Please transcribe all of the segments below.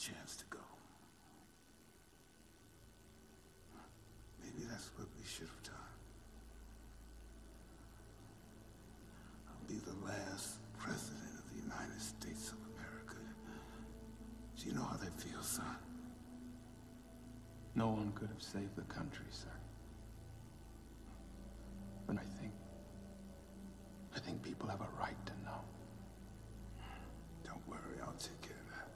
chance to go. Maybe that's what we should have done. I'll be the last president of the United States of America. Do you know how that feels, son? No one could have saved the country, sir. But I think people have a right to know. Don't worry, I'll take care of that.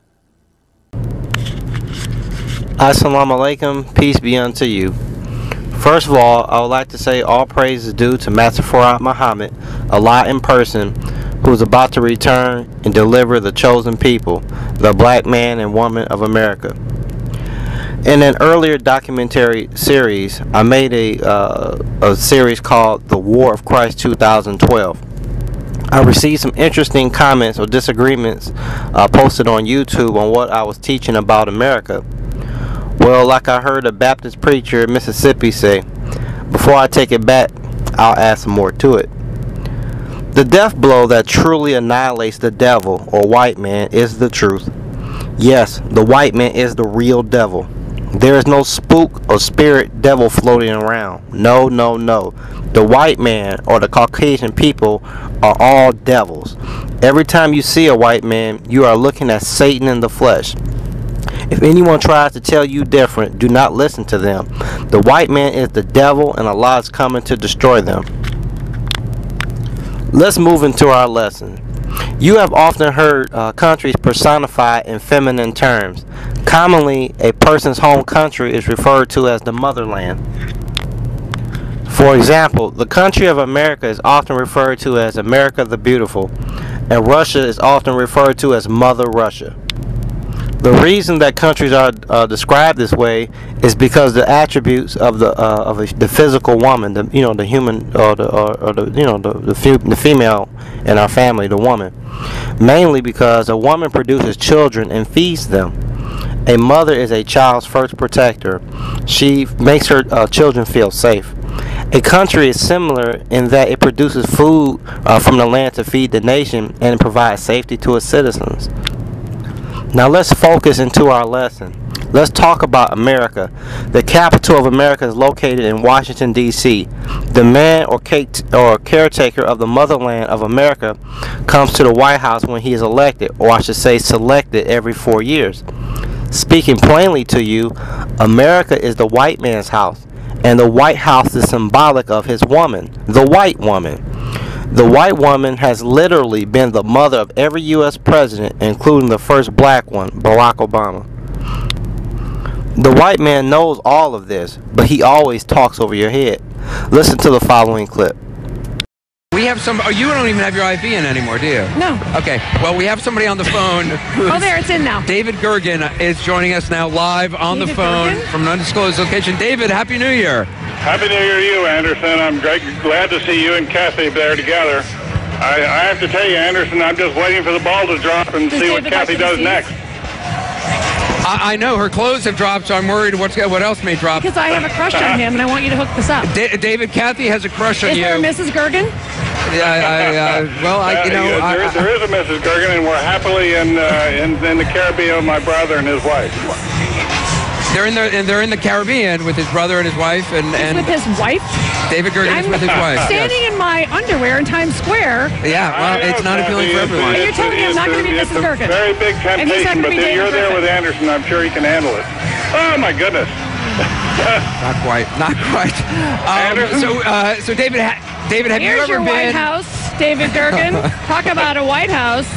Assalamu alaikum, peace be unto you. First of all, I would like to say all praise is due to Master Farad Muhammad, Allah in person, who is about to return and deliver the chosen people, the black man and woman of America. In an earlier documentary series, I made a series called The War of Christ 2012. I received some interesting comments or disagreements posted on YouTube on what I was teaching about America. Well, like I heard a Baptist preacher in Mississippi say, before I take it back, I'll add some more to it. The death blow that truly annihilates the devil or white man is the truth. Yes, the white man is the real devil. There is no spook or spirit devil floating around. No, no, no. The white man or the Caucasian people are all devils. Every time you see a white man, you are looking at Satan in the flesh. If anyone tries to tell you different, do not listen to them. The white man is the devil and Allah is coming to destroy them. Let's move into our lesson. You have often heard countries personified in feminine terms. Commonly, a person's home country is referred to as the motherland. For example, the country of America is often referred to as America the Beautiful, and Russia is often referred to as Mother Russia. The reason that countries are described this way is because the attributes of the physical woman, the human or the female in our family, the woman, mainly because a woman produces children and feeds them. A mother is a child's first protector. She makes her children feel safe. A country is similar in that it produces food from the land to feed the nation and it provides safety to its citizens. Now let's focus into our lesson. Let's talk about America. The capital of America is located in Washington, D.C. The man or caretaker of the motherland of America comes to the White House when he is elected, or I should say selected, every 4 years. Speaking plainly to you, America is the white man's house, and the White House is symbolic of his woman, the white woman. The white woman has literally been the mother of every U.S. president, including the first black one, Barack Obama. The white man knows all of this, but he always talks over your head. Listen to the following clip. We have some. Oh, you don't even have your IV in anymore, do you? No. Okay. Well, we have somebody on the phone. Oh, there, it's in now. David Gergen is joining us now live on the phone from an undisclosed location. David, Happy New Year. Happy New Year to you, Anderson. I'm glad to see you and Kathy there together. I have to tell you, Anderson, I'm just waiting for the ball to drop and see what Kathy does next. I know her clothes have dropped, so I'm worried what else may drop. Because I have a crush on him, and I want you to hook this up. David, Kathy has a crush on you. Is there a Mrs. Gergen? There is a Mrs. Gergen, and we're happily in the Caribbean with my brother and his wife. They're in the Caribbean with his brother and his wife, and with his wife. David Gergen is with his wife. Standing in my underwear in Times Square. Yeah, well, it's not appealing for everyone. And you're telling me I'm not going to be Mrs. Gergen. It's a very big temptation, but you're there with Anderson. I'm sure he can handle it. Oh my goodness. Not quite. So David, have you ever been? Here's your White House, David Gergen. Talk about a White House.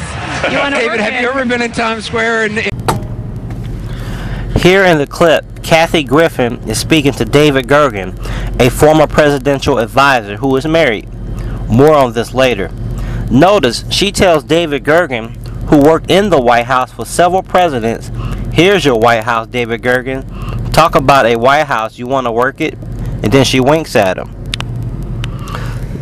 You want to David, have you ever been in Times Square? Here in the clip, Kathy Griffin is speaking to David Gergen, a former presidential advisor who is married. More on this later. Notice she tells David Gergen, who worked in the White House for several presidents, "Here's your White House, David Gergen. Talk about a White House, you want to work it?" And then she winks at him.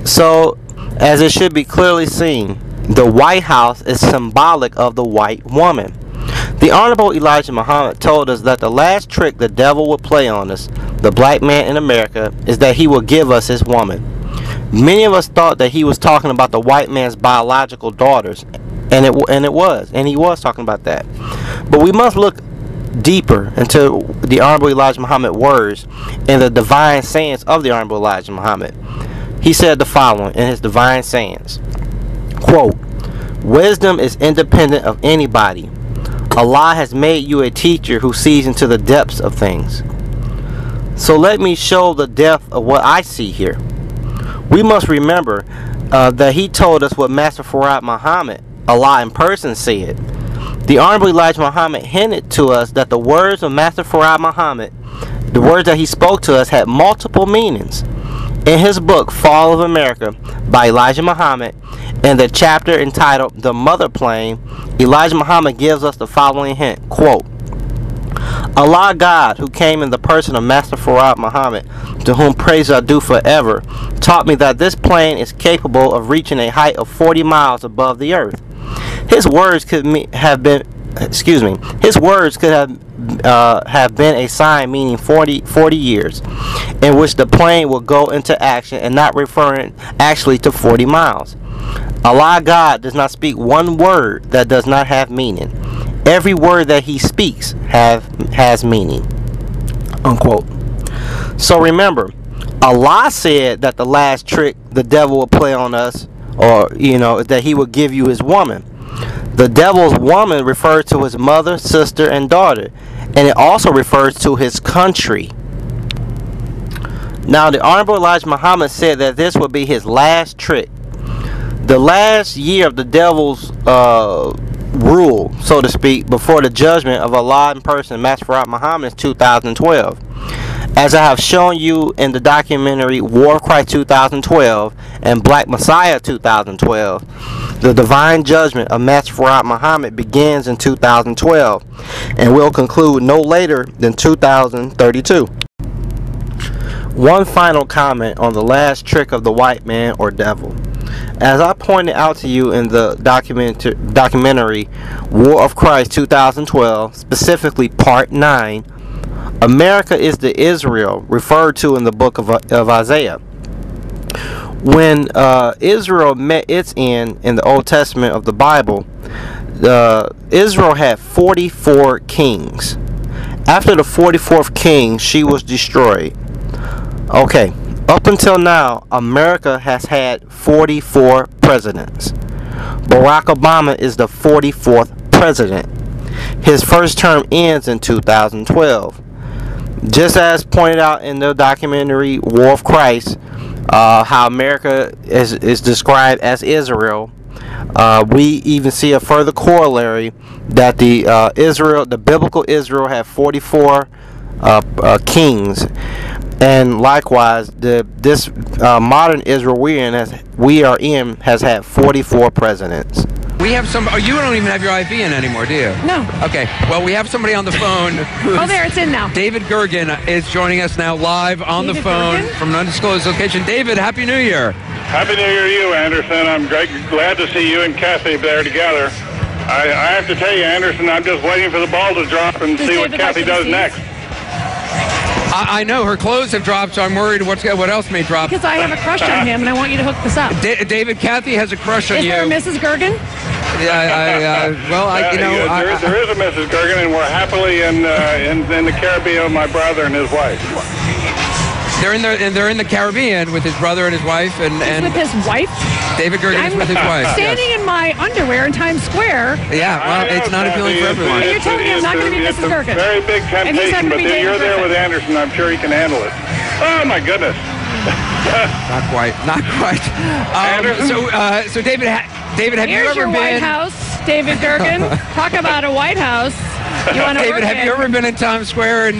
So, as it should be clearly seen, the White House is symbolic of the white woman. The Honorable Elijah Muhammad told us that the last trick the devil would play on us, the black man in America, is that he will give us his woman. Many of us thought that he was talking about the white man's biological daughters, and he was talking about that. But we must look deeper into the Honorable Elijah Muhammad's words and the divine sayings of the Honorable Elijah Muhammad. He said the following in his divine sayings, quote, "Wisdom is independent of anybody. Allah has made you a teacher who sees into the depths of things. So let me show the depth of what I see here. We must remember that he told us what Master Farad Muhammad, Allah in person, said. The Honorable Elijah Muhammad hinted to us that the words of Master Farad Muhammad, the words that he spoke to us, had multiple meanings. In his book, Fall of America, by Elijah Muhammad, in the chapter entitled The Mother Plane, Elijah Muhammad gives us the following hint, quote, Allah God, who came in the person of Master Farad Muhammad, to whom praise I do forever, taught me that this plane is capable of reaching a height of 40 miles above the earth. His words could have been a sign meaning 40 years, in which the plane will go into action and not referring actually to 40 miles. Allah God does not speak one word that does not have meaning. Every word that he speaks has meaning." Unquote. So remember, Allah said that the last trick the devil will play on us, or that he will give you his woman. The devil's woman refers to his mother, sister, and daughter, and it also refers to his country. Now, the Honorable Elijah Muhammad said that this would be his last trick. The last year of the devil's rule, so to speak, before the judgment of Allah in person, Master Farad Muhammad, is 2012. As I have shown you in the documentary War of Christ 2012 and Black Messiah 2012, the divine judgment of Master Farad Muhammad begins in 2012 and will conclude no later than 2032. One final comment on the last trick of the white man or devil. As I pointed out to you in the documentary War of Christ 2012, specifically Part 9, America is the Israel referred to in the book of Isaiah. When Israel met its end in the Old Testament of the Bible, Israel had 44 kings. After the 44th king, she was destroyed. Okay, up until now, America has had 44 presidents. Barack Obama is the 44th president. His first term ends in 2012. Just as pointed out in the documentary War of Christ, how America is described as Israel, we even see a further corollary that the biblical Israel had 44 kings, and likewise this modern Israel we are in has had 44 presidents. We have some. Oh, you don't even have your IV in anymore, do you? No. Okay. Well, we have somebody on the phone. Oh, there, it's in now. David Gergen is joining us now live on the phone from an undisclosed location. David, Happy New Year. Happy New Year to you, Anderson. I'm glad to see you and Kathy there together. I have to tell you, Anderson, I'm just waiting for the ball to drop and see what Kathy does next. I know her clothes have dropped, so I'm worried what else may drop. Because I have a crush on him, and I want you to hook this up. David, Kathy has a crush on you. Is there a Mrs. Gergen? Yeah, there is a Mrs. Gergen, and we're happily in the Caribbean with my brother and his wife. They're in the Caribbean with his brother and his wife, and with his wife. David Gergen is with his wife. Standing in my underwear in Times Square. Yeah, well, it's not appealing for everyone. And you're telling me I'm not going to be Mrs. Gergen. It's a very big temptation, but you're there with Anderson. I'm sure he can handle it. Oh my goodness. Not quite. So David, have you ever been? White House, David Gergen. Talk about a White House. David, have you ever been in Times Square